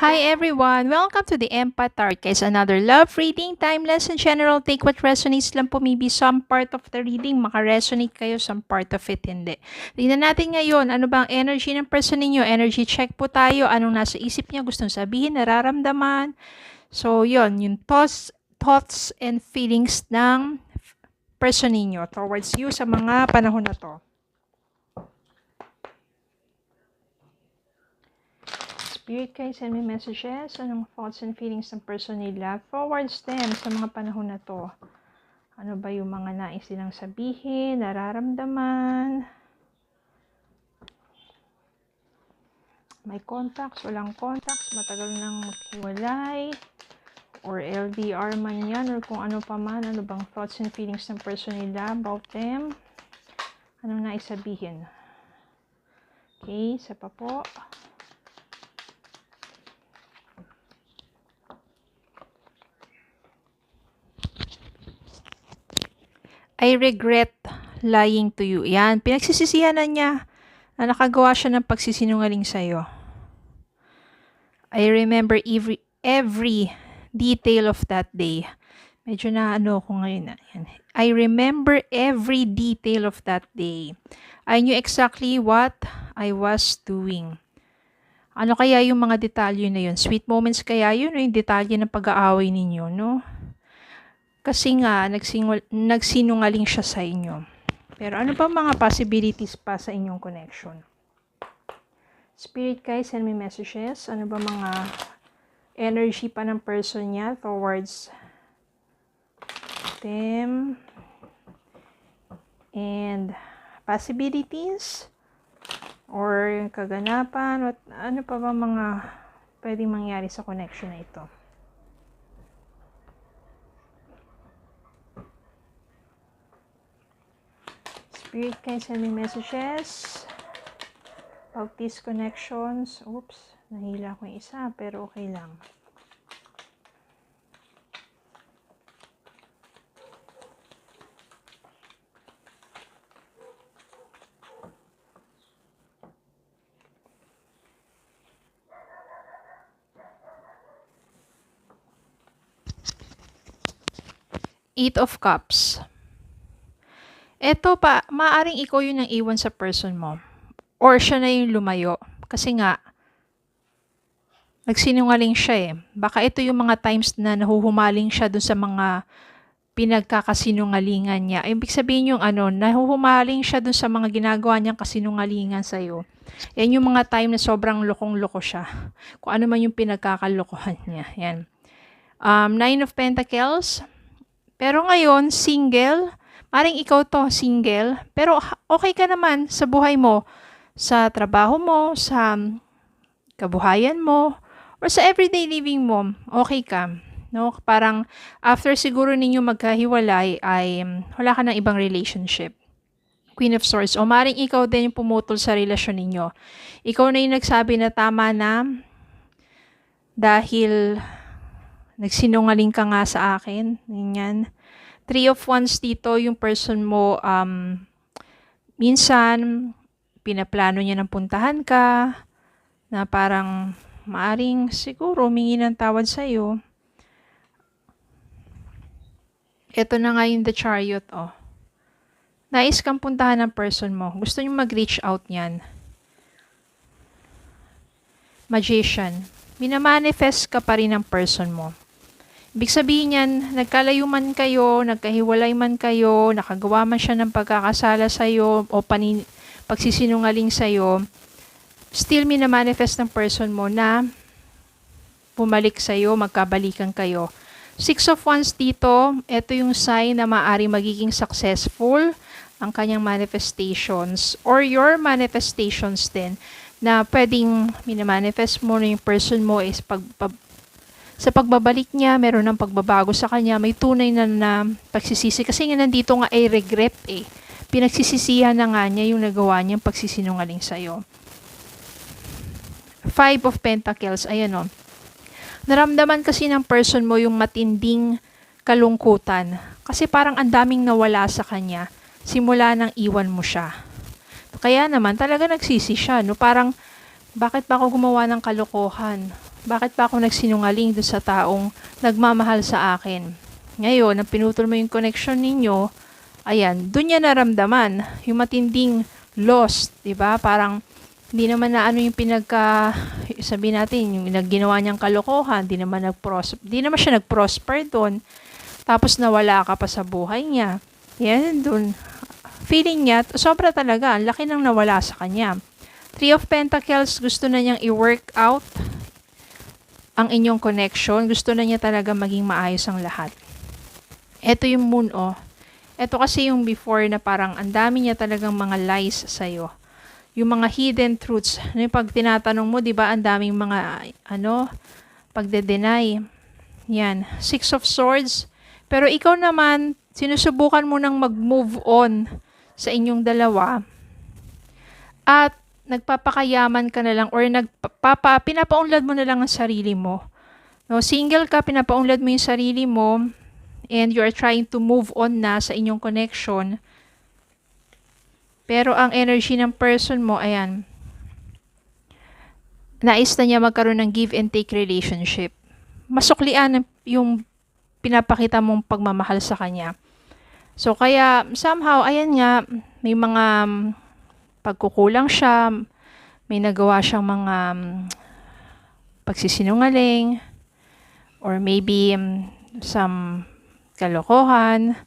Hi everyone! Welcome to the Empath Tarot. Guys, another love reading, timeless and general. Take what resonates lang po. Maybe some part of the reading maka-resonate kayo, some part of it hindi. Tingnan natin ngayon, ano ba ang energy ng person ninyo? Energy check po tayo. Anong nasa isip niya, gustong sabihin, nararamdaman. So, yon yung thoughts and feelings ng person ninyo towards you sa mga panahon na to. Spirit guys, send me messages. Anong thoughts and feelings ng person nila towards them sa mga panahon na to? Ano ba yung mga nais nilang sabihin, nararamdaman? May contacts, walang contacts, matagal nang maghiwalay, or LDR man yan, or kung ano pa man, ano bang thoughts and feelings ng person nila about them? Anong nais sabihin? Okay, isa pa po. I regret lying to you. Yan, pinagsisisihan na niya na nakagawa siya ng pagsisinungaling sa'yo. I remember every detail of that day. Medyo na ano ko ngayon na. Yan. I remember every detail of that day. I knew exactly what I was doing. Ano kaya yung mga detalye na yun? Sweet moments kaya yun o yung detalye ng pag-aaway ninyo, no? Kasi nga, nagsinungaling siya sa inyo. Pero ano ba mga possibilities pa sa inyong connection? Spirit guys, send me messages. Ano ba mga energy pa ng person niya towards them? And possibilities? Or kaganapan? Ano pa ba mga pwedeng mangyari sa connection na ito? Spirit guys, send me messages about these connections. Oops, nahila ko yung isa, pero okay lang. Eight of Cups. Eto pa, maaring ikaw yung nang iwan sa person mo. Or siya na yung lumayo. Kasi nga, nagsinungaling siya eh. Baka ito yung mga times na nahuhumaling siya dun sa mga pinagkakasinungalingan niya. Ibig sabihin yung nahuhumaling siya dun sa mga ginagawa niyang kasinungalingan sa'yo. Yan yung mga time na sobrang lokong-loko siya. Kung ano man yung pinagkakalokohan niya. Yan. Nine of Pentacles. Pero ngayon, single. Maring ikaw to, single, pero okay ka naman sa buhay mo, sa trabaho mo, sa kabuhayan mo, or sa everyday living mo, okay ka. No? Parang after siguro ninyo magkahiwalay ay wala ka ng ibang relationship. Queen of Swords. O maring ikaw din yung pumutol sa relasyon ninyo. Ikaw na yung nagsabi na tama na dahil nagsinungaling ka nga sa akin. Ganyan. Three of Wands dito, yung person mo, minsan, pinaplano niya ng puntahan ka, na parang maaring siguro humingi ng tawad sa'yo. Ito na nga yung The Chariot, oh. Nais kang puntahan ng person mo. Gusto niyo mag-reach out niyan. Magician. Minamanifest ka pa rin ng person mo. Ibig sabihin yan, nagkalayo man kayo, nagkahiwalay man kayo, nakagawa man siya ng pagkakasala sa'yo o pagsisinungaling sa'yo, still minamanifest ng person mo na bumalik sa'yo, magkabalikan kayo. Six of Wands dito, ito yung sign na maaari magiging successful ang kanyang manifestations or your manifestations din na pwedeng minamanifest mo na yung person mo is sa pagbabalik niya, meron ng pagbabago sa kanya, may tunay na pagsisisi. Kasi nga nandito nga ay regret eh. Pinagsisisihan na nga niya yung nagawa niyang pagsisinungaling sa'yo. Five of Pentacles, ayan o. Naramdaman kasi ng person mo yung matinding kalungkutan. Kasi parang ang daming nawala sa kanya simula nang iwan mo siya. Kaya naman talaga nagsisi siya. No? Parang Bakit pa ako gumawa ng kalokohan? Bakit pa ako nagsinungaling doon sa taong nagmamahal sa akin? Ngayon, nang pinutol mo yung connection ninyo, ayan, doon niya naramdaman yung matinding loss, 'di ba? Parang hindi naman na ano yung sabihin natin, yung ginawa niyang kalokohan, hindi naman siya nag-prosper doon. Tapos nawala ka pa sa buhay niya. Yan doon. Feeling niya, sobra talaga, ang laki nang nawala sa kanya. Three of Pentacles, gusto na niyang i-work out ang inyong connection. Gusto na niya talaga maging maayos ang lahat. Ito yung Moon, oh. Ito kasi yung before na parang ang dami niya talagang mga lies sa'yo. Yung mga hidden truths. Yung pag tinatanong mo, di ba, ang daming mga, pagde-deny. Yan. Six of Swords. Pero ikaw naman, sinusubukan mo nang mag-move on sa inyong dalawa. At nagpapakayaman ka na lang or pinapaunlad mo na lang ang sarili mo. No, single ka, pinapaunlad mo yung sarili mo and you are trying to move on na sa inyong connection. Pero ang energy ng person mo, ayan, nais na niya magkaroon ng give and take relationship. Masuklian yung pinapakita mong pagmamahal sa kanya. So kaya somehow, ayan nga, may mga pagkukulang siya, may nagawa siyang mga pagsisinungaling, or maybe some kalokohan,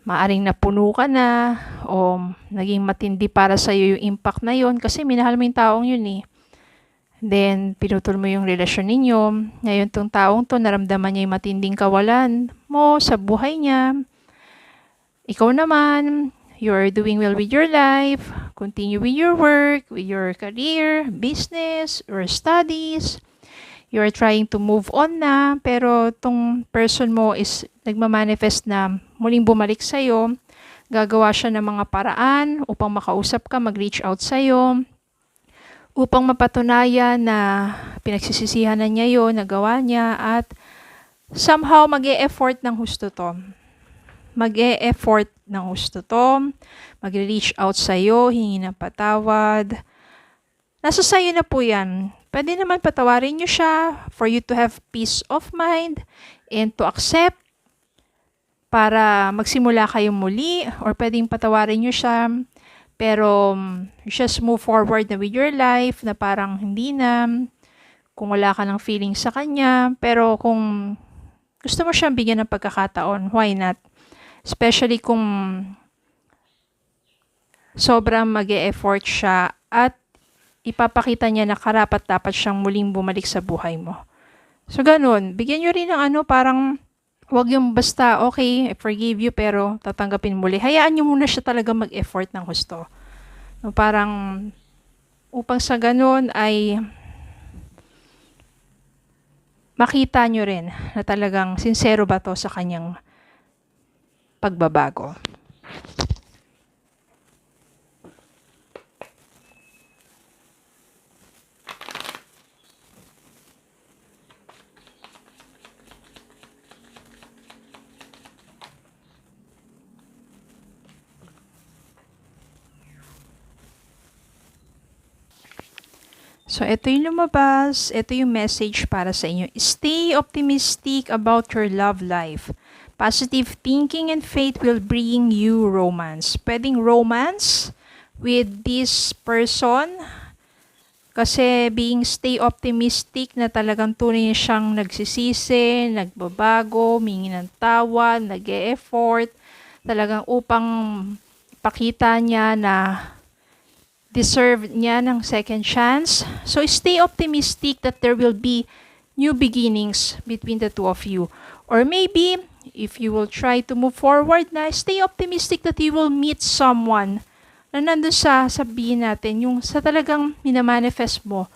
maaring napuno ka na, o naging matindi para sa iyo yung impact na yon kasi minahal mo yung taong yun eh. Then, pinutol mo yung relasyon ninyo. Ngayon, tong taong to, naramdaman niya yung matinding kawalan mo sa buhay niya. Ikaw naman, you're doing well with your life, continue with your work, with your career, business, or studies. You're trying to move on na, pero tong person mo is nagmamanifest na muling bumalik sa'yo. Gagawa siya ng mga paraan upang makausap ka, mag-reach out sa'yo, upang mapatunayan na pinagsisisihan na niya yun, nagawa niya, at somehow mag-e-effort ng husto to. Mag-e-effort ng husto to, mag-reach out sa'yo, hingi ng patawad. Nasa sa'yo na po yan. Pwede naman patawarin niyo siya for you to have peace of mind and to accept para magsimula kayong muli, or pwedeng patawarin niyo siya pero just move forward na with your life na parang hindi na, kung wala ka ng feeling sa kanya. Pero kung gusto mo siyang bigyan ng pagkakataon, why not? Especially kung sobrang mag-e-effort siya at ipapakita niya na karapat-dapat siyang muling bumalik sa buhay mo. So ganun, bigyan nyo rin ng parang wag yung basta, okay, I forgive you, pero tatanggapin muli. Hayaan nyo muna siya talaga mag-effort ng gusto. No, parang upang sa ganun ay makita nyo rin na talagang sincero ba to sa kanyang pagbabago. So, ito yung lumabas. Ito yung message para sa inyo. Stay optimistic about your love life. Positive thinking and faith will bring you romance. Pwedeng romance with this person. Kasi stay optimistic na talagang tunay siyang nagsisisi, nagbabago, mingi ng tawad, nag-e-effort. Talagang upang pakita niya na deserve niya ng second chance. So, stay optimistic that there will be new beginnings between the two of you. Or maybe, if you will try to move forward na, stay optimistic that you will meet someone na nandun sa sabihin natin, yung sa talagang minamanifest mo,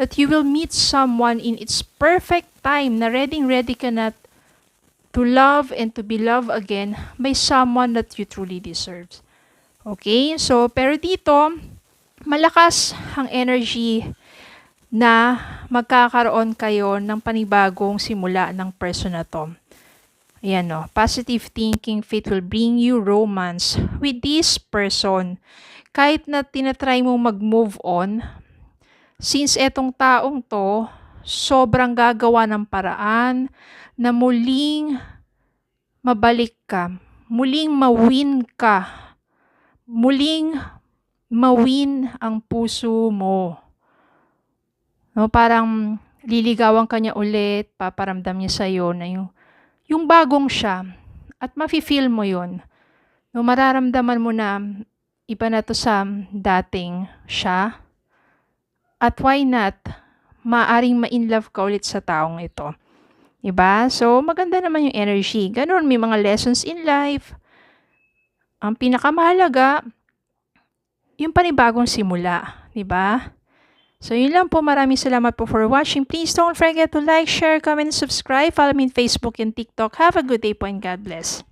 that you will meet someone in its perfect time na ready ka na to love and to be loved again by someone that you truly deserve. Okay? So, pero dito, malakas ang energy na magkakaroon kayo ng panibagong simula ng person na to. Ayan o, positive thinking, faith will bring you romance with this person. Kahit na tinatry mo mag-move on, Since etong taong to, sobrang gagawa ng paraan na muling mabalik ka, muling mawin ka, muling mawin ang puso mo. No, parang liligawan ka niya ulit, paparamdam niya sa'yo na yung bagong siya. At mafe-feel mo yun. No, mararamdaman mo na iba na to sa dating siya. At why not, maaring ma-inlove ka ulit sa taong ito. Diba? So, maganda naman yung energy. Ganun, may mga lessons in life. Ang pinakamahalaga, yung panibagong simula. Diba? So, yun lang po. Maraming salamat po for watching. Please don't forget to like, share, comment, and subscribe. Follow me on Facebook and TikTok. Have a good day po and God bless.